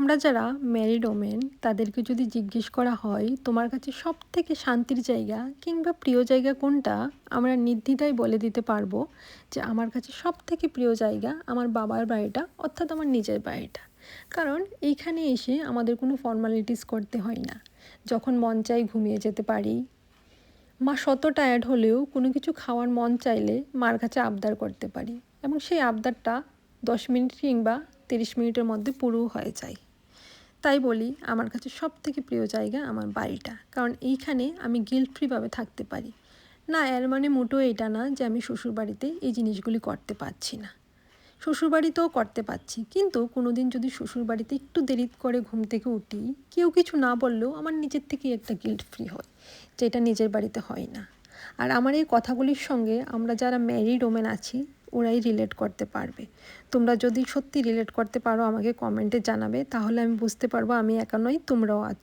আমরা যারা married women তাদেরকে যদি জিজ্ঞেস করা হয় তোমার কাছে সবথেকে শান্তির জায়গা কিংবা প্রিয় জায়গা কোনটা, আমরা নির্দ্বিধায় বলে দিতে পারবো যে আমার কাছে সবথেকে প্রিয় জায়গা আমার বাবার বাড়িটা, অর্থাৎ আমার নিজের বাড়িটা। কারণ এইখানে এসে আমাদের কোনো ফর্মালিটিস করতে হয় না। যখন মন চাই ঘুমিয়ে যেতে পারি। মা শত টায়ার্ড হলেও কোনো কিছু খাওয়ার মন চাইলে মার কাছে আবদার করতে পারি, এবং সেই আবদারটা 10 মিনিট কিংবা 30 মিনিটের মধ্যে পুরো হয়ে যায়। তাই বলি আমার কাছে সবথেকে প্রিয় জায়গা আমার বাড়িটা, কারণ এইখানে আমি গিল্ট ফ্রিভাবে থাকতে পারি। না, এর মানে মোটেও এটা না যে আমি শ্বশুরবাড়িতে এই জিনিসগুলি করতে পারছি না। শ্বশুরবাড়িতেও করতে পারছি, কিন্তু কোনো দিন যদি শ্বশুরবাড়িতে একটু দেরি করে ঘুম থেকে উঠি, কেউ কিছু না বললেও আমার নিজের থেকেই একটা গিল্ট ফ্রি হয়, যেটা নিজের বাড়িতে হয় না। আর আমার এই কথাগুলির সঙ্গে আমরা যারা ম্যারিড ওমেন আছি ওরাই রিলেট করতে পারবে। তোমরা যদি সত্যি রিলেট করতে পারো আমাকে কমেন্টে জানাবে, তাহলে আমি বুঝতে পারবো আমি একা নই, তোমরাও আছো।